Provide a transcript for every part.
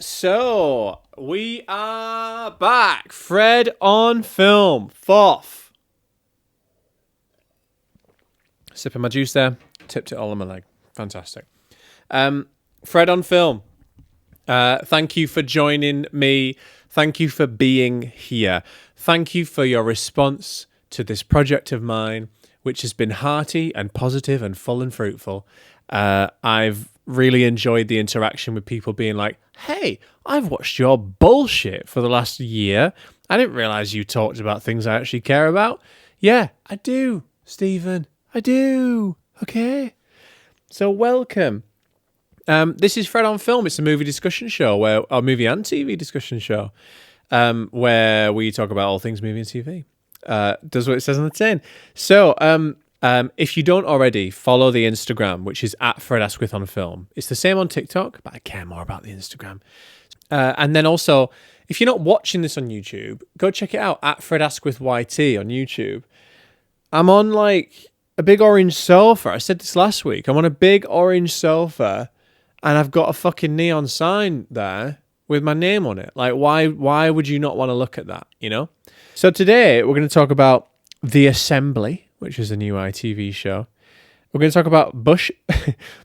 So we are back. Fred on film. Fourth. Sipping my juice there. Tipped it all on my leg. Fantastic. Fred on film. Thank you for joining me. Thank you for being here. Thank you for your response to this project of mine, which has been hearty and positive and full and fruitful. I've really enjoyed the interaction with people being like, hey, I've watched your bullshit for the last year. I didn't realize you talked about things I actually care about. Yeah, I do, Stephen. I do. Okay. So welcome. This is Fred on Film. It's a movie discussion show, a movie and TV discussion show, where we talk about all things movie and TV. Does what it says on the tin. So, if you don't already, follow the Instagram, which is at Fred Asquith on Film. It's the same on TikTok, but I care more about the Instagram. And then also, if you're not watching this on YouTube, go check it out at Fred Asquith YT on YouTube. I'm on like a big orange sofa. I said this last week. I'm on a big orange sofa, and I've got a fucking neon sign there with my name on it. Like, why would you not want to look at that, you know? So today, we're going to talk about The Assembly, which is a new ITV show. We're going to talk about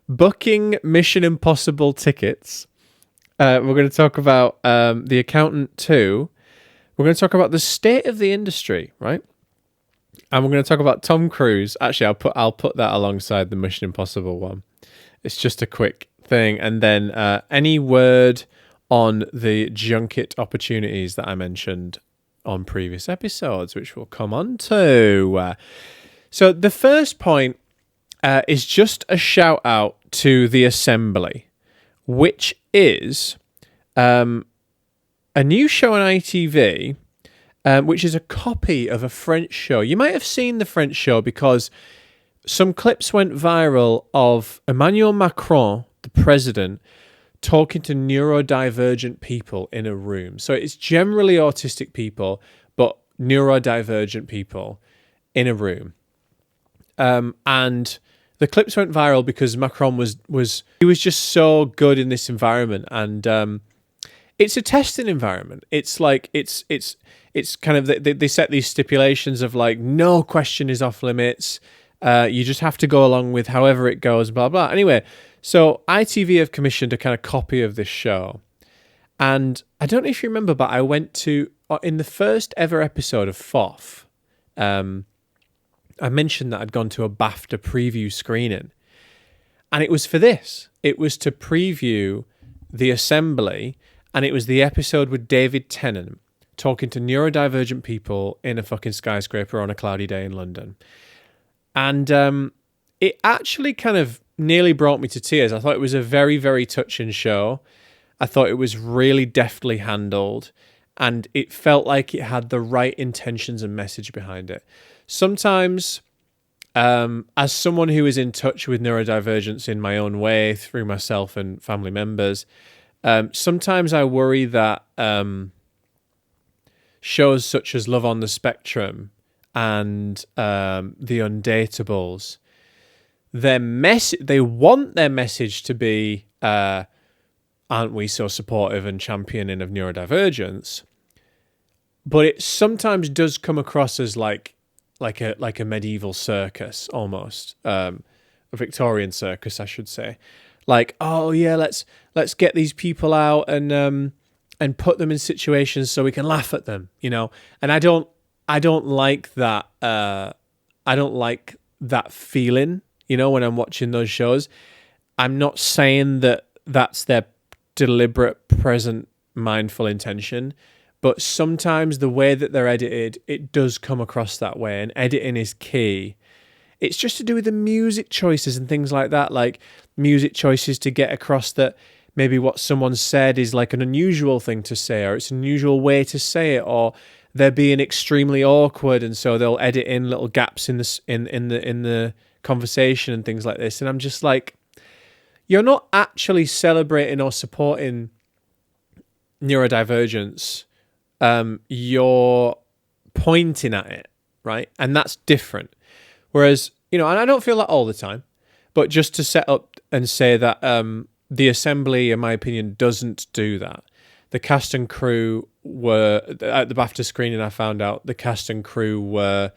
booking Mission Impossible tickets. We're going to talk about The Accountant 2. We're going to talk about the state of the industry, right? And we're going to talk about Tom Cruise. Actually, I'll put that alongside the Mission Impossible one. It's just a quick thing. And then any word on the Junket opportunities that I mentioned on previous episodes, which we'll come on to. So the first point is just a shout out to The Assembly, which is a new show on ITV, which is a copy of a French show. You might have seen the French show because some clips went viral of Emmanuel Macron, the president, talking to neurodivergent people in a room. So it's generally autistic people, but neurodivergent people in a room. And the clips went viral because Macron was just so good in this environment, and it's a testing environment. It's like it's kind of they set these stipulations of like no question is off limits. You just have to go along with however it goes, blah blah. Anyway, so ITV have commissioned a kind of copy of this show, and I don't know if you remember, but I went to in the first ever episode of FOF. I mentioned that I'd gone to a BAFTA preview screening, and it was for this. It was to preview The Assembly, and it was the episode with David Tennant talking to neurodivergent people in a fucking skyscraper on a cloudy day in London. And it actually kind of nearly brought me to tears. I thought it was a very, very touching show. I thought it was really deftly handled, and it felt like it had the right intentions and message behind it. Sometimes, as someone who is in touch with neurodivergence in my own way through myself and family members, sometimes I worry that shows such as Love on the Spectrum and The Undateables, they want their message to be, aren't we so supportive and championing of neurodivergence? But it sometimes does come across as like a medieval circus almost, a Victorian circus, I should say. Like, oh yeah, let's get these people out and put them in situations so we can laugh at them, you know. And I don't like that. I don't like that feeling, you know, when I'm watching those shows. I'm not saying that that's their deliberate, present, mindful intention. But sometimes the way that they're edited, it does come across that way, and editing is key. It's just to do with the music choices and things like that, like music choices to get across that maybe what someone said is like an unusual thing to say, or it's an unusual way to say it, or they're being extremely awkward, and so they'll edit in little gaps in the conversation and things like this. And I'm just like, you're not actually celebrating or supporting neurodivergence. You're pointing at it, right? And that's different. Whereas, you know, and I don't feel that all the time, but just to set up and say that the assembly, in my opinion, doesn't do that. The cast and crew were, at the BAFTA screening, I found out the cast and crew were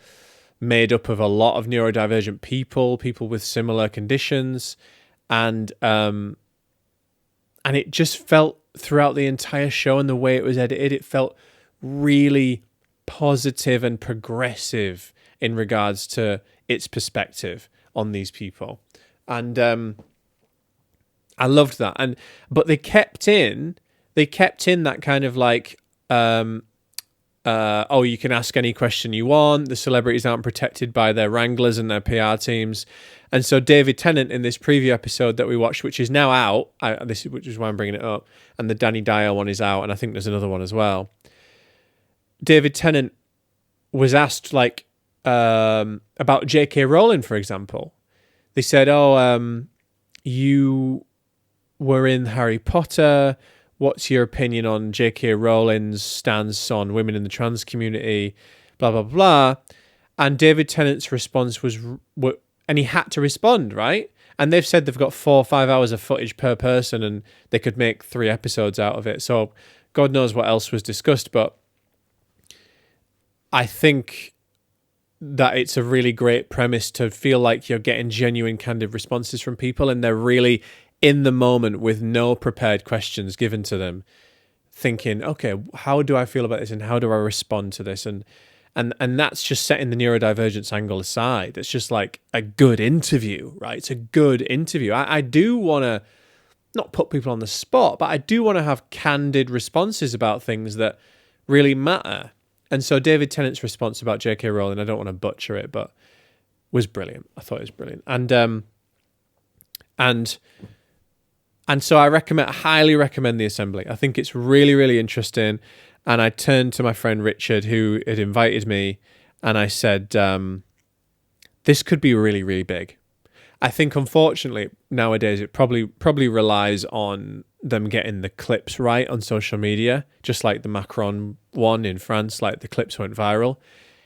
made up of a lot of neurodivergent people with similar conditions, and it just felt throughout the entire show and the way it was edited, it felt really positive and progressive in regards to its perspective on these people. And I loved that. But they kept in that kind of like, you can ask any question you want. The celebrities aren't protected by their wranglers and their PR teams. And so David Tennant, in this preview episode that we watched, which is now out, which is why I'm bringing it up, and the Danny Dyer one is out, and I think there's another one as well. David Tennant was asked like about J.K. Rowling, for example. They said, you were in Harry Potter. What's your opinion on J.K. Rowling's stance on women in the trans community? Blah, blah, blah. And David Tennant's response was, and he had to respond, right? And they've said they've got 4 or 5 hours of footage per person and they could make 3 episodes out of it. So God knows what else was discussed. But I think that it's a really great premise to feel like you're getting genuine, candid responses from people, and they're really in the moment with no prepared questions given to them, thinking, okay, how do I feel about this and how do I respond to this? And that's just setting the neurodivergence angle aside. It's just like a good interview, right? It's a good interview. I do want to not put people on the spot, but I do want to have candid responses about things that really matter. And so David Tennant's response about J.K. Rowling, I don't want to butcher it, but was brilliant. I thought it was brilliant. And so I highly recommend The Assembly. I think it's really, really interesting. And I turned to my friend Richard, who had invited me, and I said, this could be really, really big. I think, unfortunately, nowadays it probably relies on them getting the clips right on social media, just like the Macron one in France, like the clips went viral.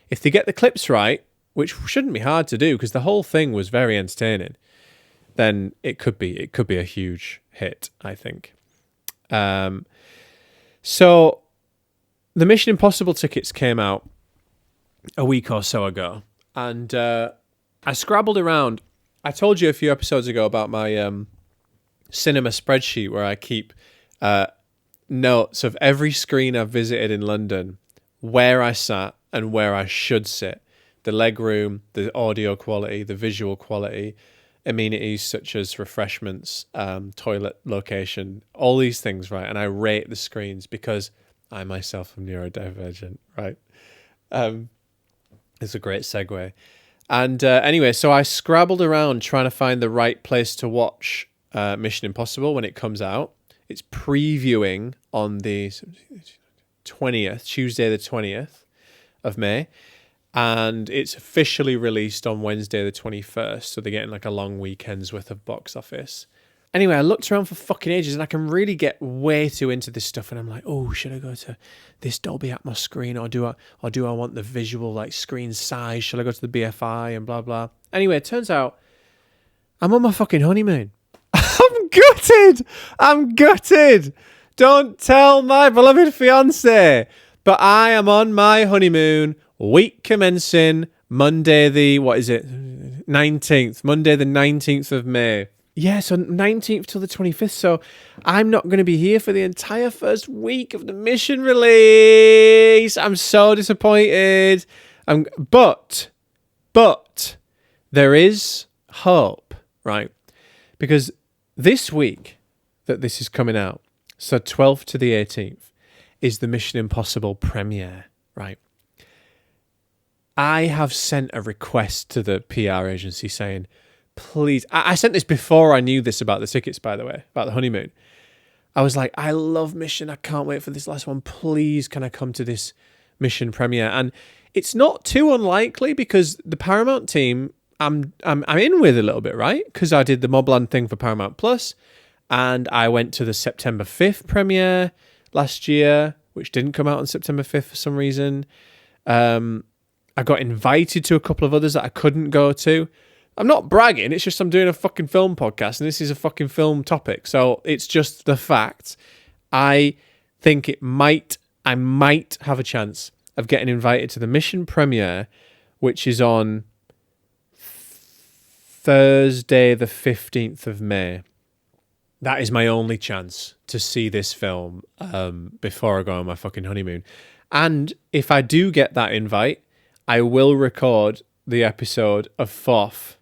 If they get the clips right, which shouldn't be hard to do because the whole thing was very entertaining, then it could be a huge hit, I think. So the Mission Impossible tickets came out a week or so ago, and I scrabbled around. I told you a few episodes ago about my cinema spreadsheet where I keep notes of every screen I've visited in London, where I sat and where I should sit, the leg room, the audio quality, the visual quality, amenities such as refreshments, toilet location, all these things, right? And I rate the screens because I myself am neurodivergent, right? It's a great segue. And anyway, so I scrabbled around trying to find the right place to watch Mission Impossible when it comes out. It's previewing on the 20th, Tuesday the 20th of May. And it's officially released on Wednesday the 21st. So they're getting like a long weekend's worth of box office. Anyway, I looked around for fucking ages and I can really get way too into this stuff. And I'm like, oh, should I go to this Dolby Atmos screen or do I want the visual like screen size? Shall I go to the BFI and blah, blah. Anyway, it turns out I'm on my fucking honeymoon. I'm gutted. Don't tell my beloved fiance. But I am on my honeymoon, week commencing Monday the, 19th. Monday the 19th of May. Yeah, so 19th till the 25th. So I'm not going to be here for the entire first week of the Mission release. I'm so disappointed. But there is hope, right? Because this week that this is coming out, so 12th to the 18th, is the Mission Impossible premiere, right? I have sent a request to the PR agency saying, please, I sent this before I knew this about the tickets, by the way, about the honeymoon. I was like, I love Mission. I can't wait for this last one. Please, can I come to this Mission premiere? And it's not too unlikely because the Paramount team I'm in with a little bit, right? Because I did the Mobland thing for Paramount Plus, and I went to the September 5th premiere last year, which didn't come out on September 5th for some reason. I got invited to a couple of others that I couldn't go to. I'm not bragging. It's just I'm doing a fucking film podcast, and this is a fucking film topic. So it's just the fact. I think I might have a chance of getting invited to the Mission premiere, which is on Thursday, the 15th of May. That is my only chance to see this film before I go on my fucking honeymoon. And if I do get that invite, I will record the episode of FOF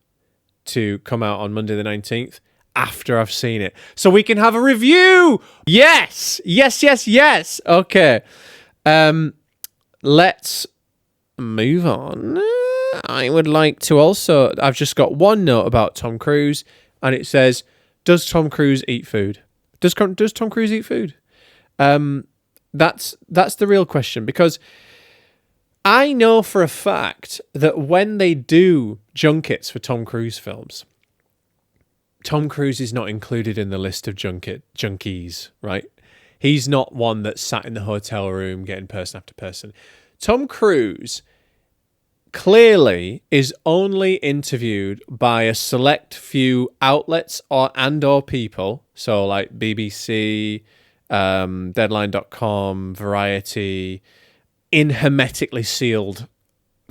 to come out on Monday the 19th after I've seen it. So we can have a review! Yes! Yes! Okay. Let's move on. I would like to also... I've just got one note about Tom Cruise, and it says... Does Tom Cruise eat food? Does Tom Cruise eat food? That's the real question, because I know for a fact that when they do junkets for Tom Cruise films, Tom Cruise is not included in the list of junkies, right? He's not one that sat in the hotel room getting person after person. Tom Cruise clearly is only interviewed by a select few outlets or people, so like BBC, Deadline.com, Variety, in hermetically sealed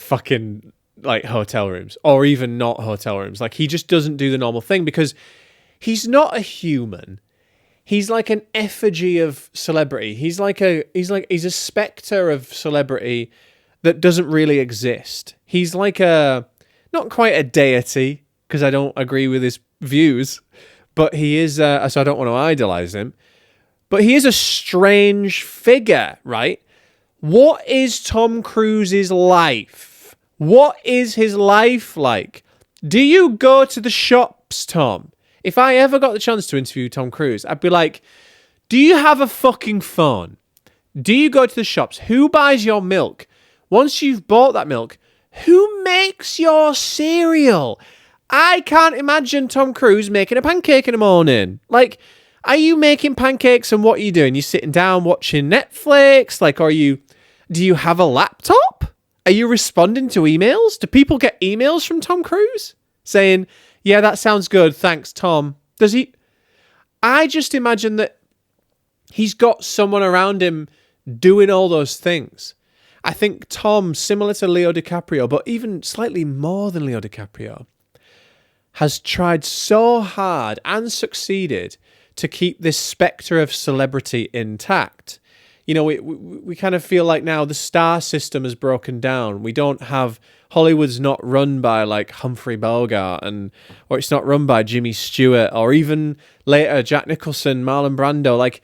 fucking like hotel rooms, or even not hotel rooms. Like, he just doesn't do the normal thing because he's not a human. He's like an effigy of celebrity. He's a spectre of celebrity that doesn't really exist. He's like not quite a deity, because I don't agree with his views, but he is, so I don't want to idolize him, but he is a strange figure, right? What is Tom Cruise's life? What is his life like? Do you go to the shops, Tom? If I ever got the chance to interview Tom Cruise, I'd be like, do you have a fucking phone? Do you go to the shops? Who buys your milk? Once you've bought that milk, who makes your cereal? I can't imagine Tom Cruise making a pancake in the morning. Like, are you making pancakes and what are you doing? You sitting down watching Netflix? Like, do you have a laptop? Are you responding to emails? Do people get emails from Tom Cruise saying, yeah, that sounds good, thanks, Tom? Does he? I just imagine that he's got someone around him doing all those things. I think Tom, similar to Leo DiCaprio, but even slightly more than Leo DiCaprio, has tried so hard and succeeded to keep this spectre of celebrity intact. You know, we kind of feel like now the star system has broken down. We don't have... Hollywood's not run by like Humphrey Bogart, or it's not run by Jimmy Stewart, or even later Jack Nicholson, Marlon Brando. Like,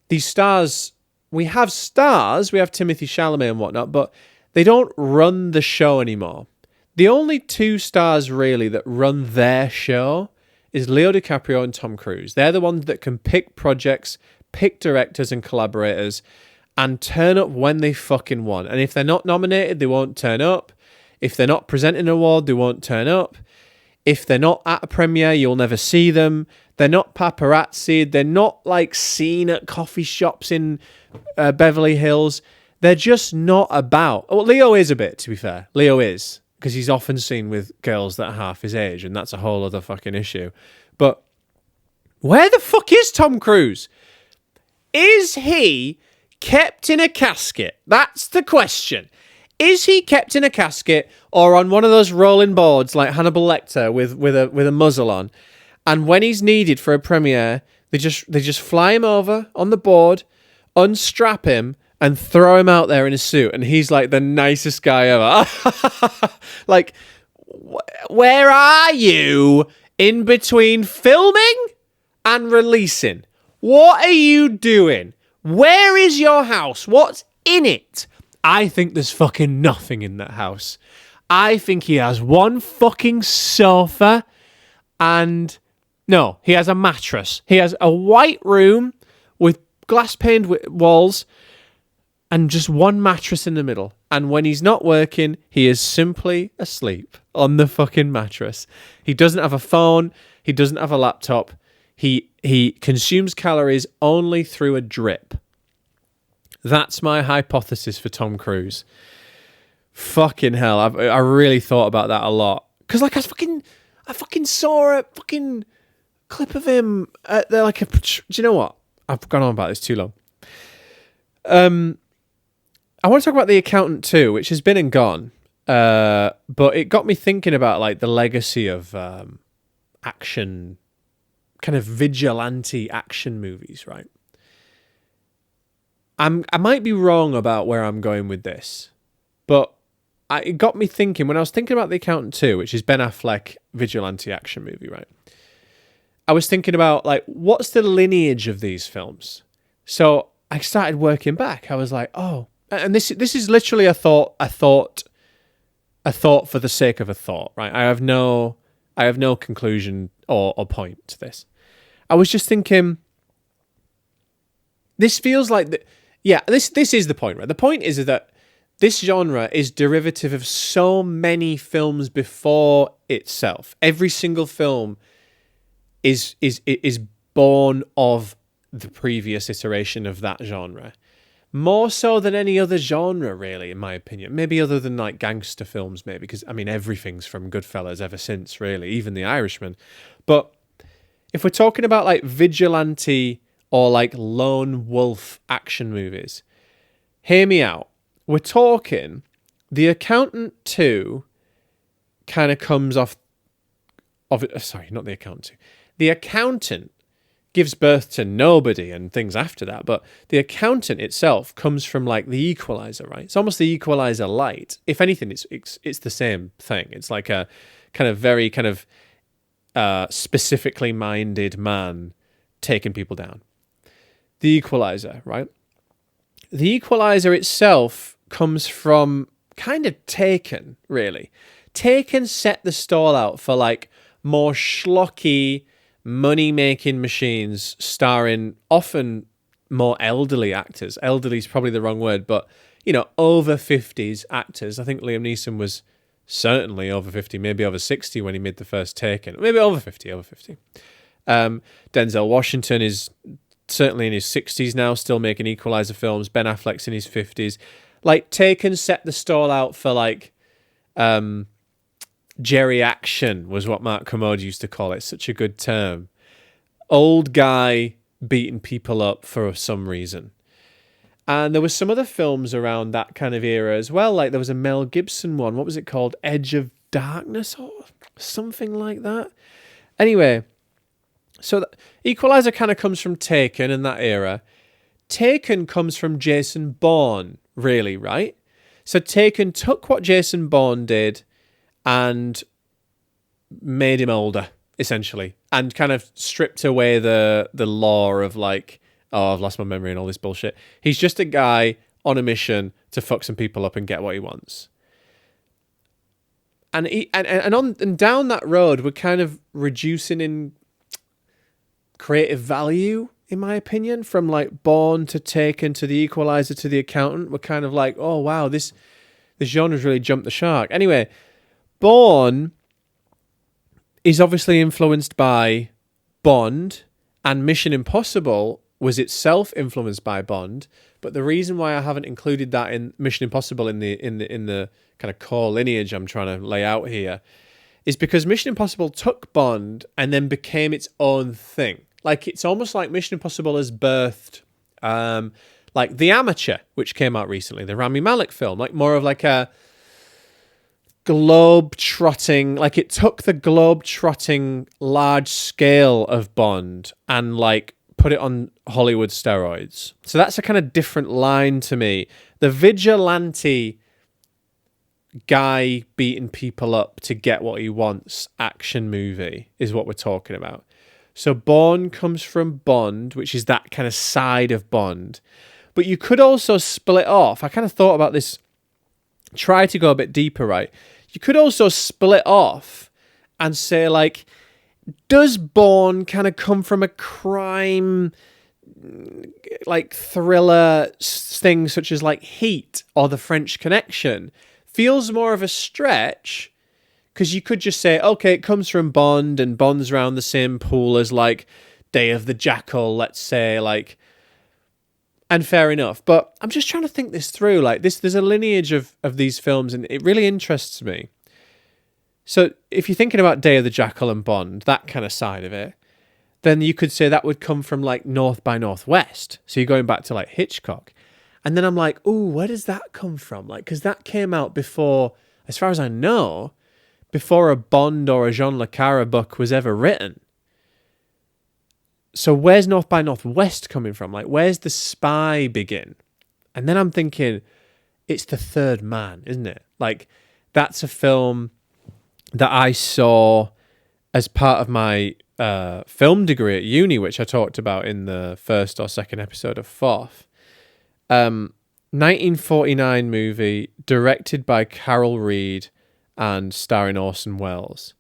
these stars... We have Timothy Chalamet and whatnot, but they don't run the show anymore. The only two stars really that run their show is Leo DiCaprio and Tom Cruise. They're the ones that can pick projects, pick directors and collaborators, and turn up when they fucking want. And if they're not nominated, they won't turn up. If they're not presenting an award, they won't turn up. If they're not at a premiere, you'll never see them. They're not paparazzi. They're not like seen at coffee shops in Beverly Hills. They're just not about... Well, Leo is a bit, to be fair. Leo is, because he's often seen with girls that are half his age, and that's a whole other fucking issue. But where the fuck is Tom Cruise? Is he kept in a casket? That's the question. Is he kept in a casket or on one of those rolling boards like Hannibal Lecter with a muzzle on? And when he's needed for a premiere, they just fly him over on the board, unstrap him, and throw him out there in a suit, and he's like the nicest guy ever. Like, where are you in between filming and releasing? What are you doing? Where is your house? What's in it? I think there's fucking nothing in that house. I think he has one fucking sofa and... No, he has a mattress. He has a white room with glass-paned walls and just one mattress in the middle. And when he's not working, he is simply asleep on the fucking mattress. He doesn't have a phone. He doesn't have a laptop. He consumes calories only through a drip. That's my hypothesis for Tom Cruise. Fucking hell. I really thought about that a lot. Because, like, I fucking saw a fucking clip of him at the, like, do you know what? I've gone on about this too long. I want to talk about The Accountant too, which has been and gone. But it got me thinking about like the legacy of action, kind of vigilante action movies, right? I might be wrong about where I'm going with this, but it got me thinking when I was thinking about The Accountant 2, which is Ben Affleck vigilante action movie, right? I was thinking about like what's the lineage of these films. So I started working back. I was like, oh, and this is literally a thought for the sake of a thought, right? I have no conclusion or point to this. I was just thinking, this feels like this is the point, right? The point is that this genre is derivative of so many films before itself. Every single film is born of the previous iteration of that genre. More so than any other genre, really, in my opinion. Maybe other than like gangster films, maybe, because I mean everything's from Goodfellas ever since, really, even The Irishman. But if we're talking about like vigilante or like lone wolf action movies, hear me out. We're talking The Accountant 2 kind of comes off of it. Sorry, not The Accountant 2. The Accountant gives birth to Nobody and things after that, but The Accountant itself comes from like The Equalizer, right? It's almost The Equalizer light. If anything, it's the same thing. It's like a kind of very kind of specifically minded man taking people down. The Equalizer, right? The Equalizer itself comes from kind of Taken, really. Taken set the stall out for like more schlocky, money-making machines starring often more elderly actors. Elderly is probably the wrong word, but, you know, over 50s actors. I think Liam Neeson was certainly over 50, maybe over 60 when he made the first Taken. Maybe over 50. Denzel Washington is certainly in his 60s now, still making Equalizer films. Ben Affleck's in his 50s. Like, Taken set the stall out for, like, Jerry Action was what Mark Kermode used to call it. Such a good term. Old guy beating people up for some reason. And there was some other films around that kind of era as well. Like there was a Mel Gibson one. What was it called? Edge of Darkness or something like that. Anyway, so Equalizer kind of comes from Taken in that era. Taken comes from Jason Bourne, really, right? So Taken took what Jason Bourne did and made him older, essentially, and kind of stripped away the law of like, oh, I've lost my memory and all this bullshit. He's just a guy on a mission to fuck some people up and get what he wants. And down that road, we're kind of reducing in creative value, in my opinion, from like Bourne to Taken to The Equalizer to The Accountant. We're kind of like, oh wow, this genre's really jumped the shark. Anyway, Bourne is obviously influenced by Bond, and Mission Impossible was itself influenced by Bond. But the reason why I haven't included that in Mission Impossible in the kind of core lineage I'm trying to lay out here is because Mission Impossible took Bond and then became its own thing. Like it's almost like Mission Impossible has birthed like The Amateur, which came out recently, the Rami Malek film, like more of like a globe-trotting, like it took the globe-trotting large scale of Bond and like put it on Hollywood steroids. So that's a kind of different line to me. The vigilante guy beating people up to get what he wants action movie is what we're talking about. So Bourne comes from Bond, which is that kind of side of Bond. But you could also split off. I kind of thought about this, try to go a bit deeper, right? You could also split off and say, like, does Bourne kind of come from a crime, like, thriller thing such as, like, Heat or The French Connection? Feels more of a stretch, because you could just say, okay, it comes from Bond, and Bond's around the same pool as, like, Day of the Jackal, let's say, like, and fair enough. But I'm just trying to think this through. Like, there's a lineage of these films, and it really interests me. So if you're thinking about Day of the Jackal and Bond, that kind of side of it, then you could say that would come from like North by Northwest. So you're going back to like Hitchcock. And then I'm like, ooh, where does that come from? Like, because that came out before, as far as I know, before a Bond or a Jean Le Carre book was ever written. So where's North by Northwest coming from? Like, where's the spy begin? And then I'm thinking, it's The Third Man, isn't it? Like, that's a film that I saw as part of my film degree at uni, which I talked about in the first or second episode of Fourth. 1949 movie, directed by Carol Reed and starring Orson Welles.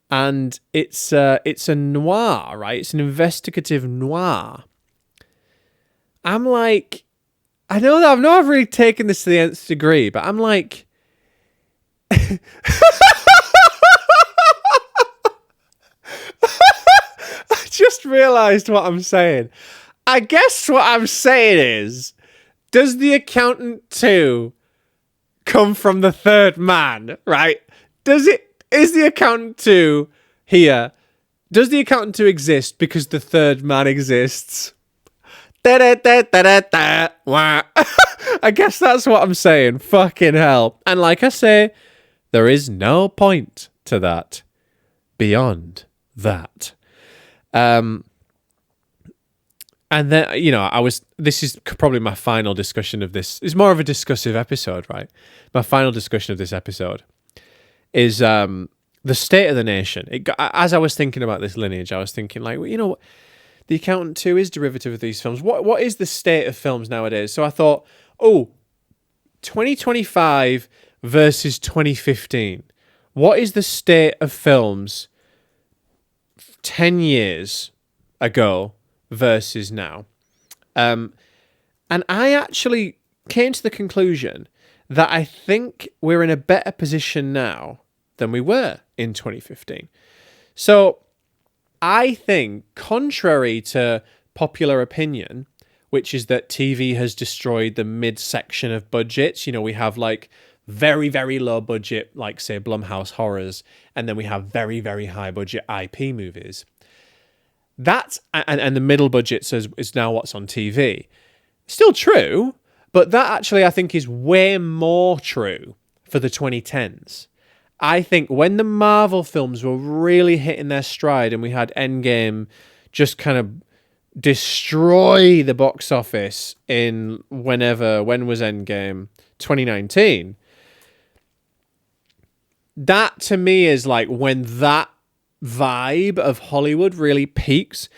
And it's a noir, right? It's an investigative noir. I'm like, I know that I've not really taken this to the nth degree, but I'm like, I just realised what I'm saying. I guess what I'm saying is, does The Accountant 2 come from The Third Man, right? Is The Accountant 2 here? Does The Accountant 2 exist because The Third Man exists? I guess that's what I'm saying. Fucking hell. And like I say, there is no point to that beyond that. And then, you know, this is probably my final discussion of this. It's more of a discussive episode, right? My final discussion of this episode is the state of the nation. As I was thinking about this lineage, I was thinking, like, well, you know, The Accountant 2 is derivative of these films. What is the state of films nowadays? So I thought, 2025 versus 2015. What is the state of films 10 years ago versus now? And I actually came to the conclusion that I think we're in a better position now than we were in 2015. So I think, contrary to popular opinion, which is that TV has destroyed the mid-section of budgets, you know, we have like very, very low budget, like say Blumhouse horrors, and then we have very, very high budget IP movies. That's, and the middle budgets is now what's on TV. Still true, but that actually I think is way more true for the 2010s. I think when the Marvel films were really hitting their stride and we had Endgame just kind of destroy the box office when was Endgame? 2019. That to me is like when that vibe of Hollywood really peaks.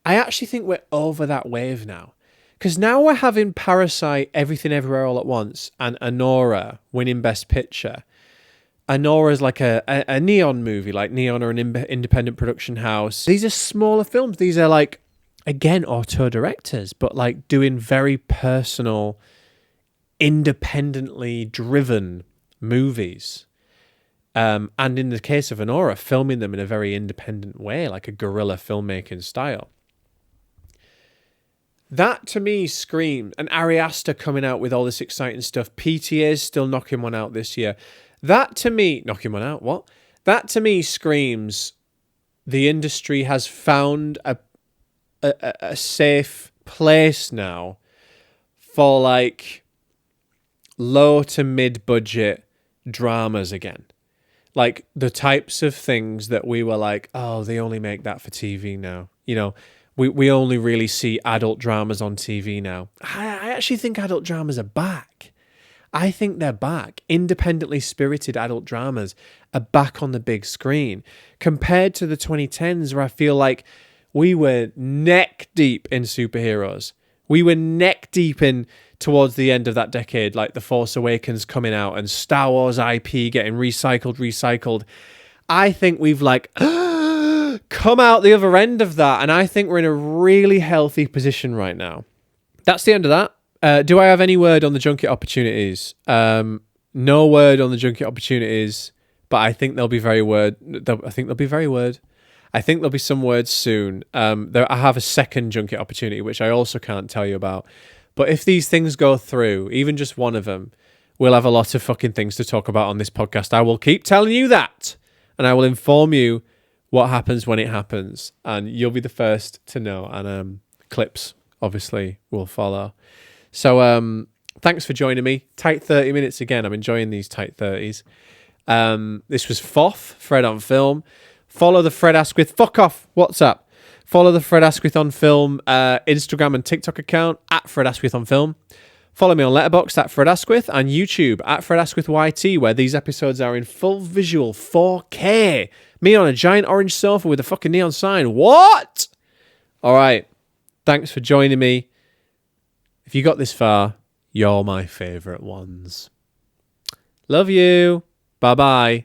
I actually think we're over that wave now. Because now we're having Parasite, Everything Everywhere All at Once, and Anora winning Best Picture. Anora is like a Neon movie, like Neon or an independent production house. These are smaller films. These are like, again, auteur directors, but like doing very personal, independently driven movies. And in the case of Anora, filming them in a very independent way, like a guerrilla filmmaking style. That to me screams, and Ari Aster coming out with all this exciting stuff. PTA's still knocking one out this year. That to me, knocking one out, what? That to me screams the industry has found a safe place now for like low to mid budget dramas again. Like the types of things that we were like, oh, they only make that for TV now. You know, we only really see adult dramas on TV now. I actually think adult dramas are back. I think they're back. Independently spirited adult dramas are back on the big screen compared to the 2010s where I feel like we were neck deep in superheroes. We were neck deep in towards the end of that decade, like The Force Awakens coming out and Star Wars IP getting recycled. I think we've like come out the other end of that, and I think we're in a really healthy position right now. That's the end of that. Do I have any word on the Junket opportunities? No word on the Junket opportunities, but I think there'll be very word. I think there'll be some words soon. I have a second Junket opportunity, which I also can't tell you about. But if these things go through, even just one of them, we'll have a lot of fucking things to talk about on this podcast. I will keep telling you that. and I will inform you what happens when it happens, and you'll be the first to know. And clips obviously will follow. So thanks for joining me. Tight 30 minutes again. I'm enjoying these tight 30s. This was FOF, Fred on Film. Follow the Fred Asquith. Fuck off. What's up? Follow the Fred Asquith on Film Instagram and TikTok account at Fred Asquith on Film. Follow me on Letterboxd at Fred Asquith and YouTube at Fred Asquith YT, where these episodes are in full visual 4K. Me on a giant orange sofa with a fucking neon sign. What? All right. Thanks for joining me. If you got this far, you're my favourite ones. Love you. Bye-bye.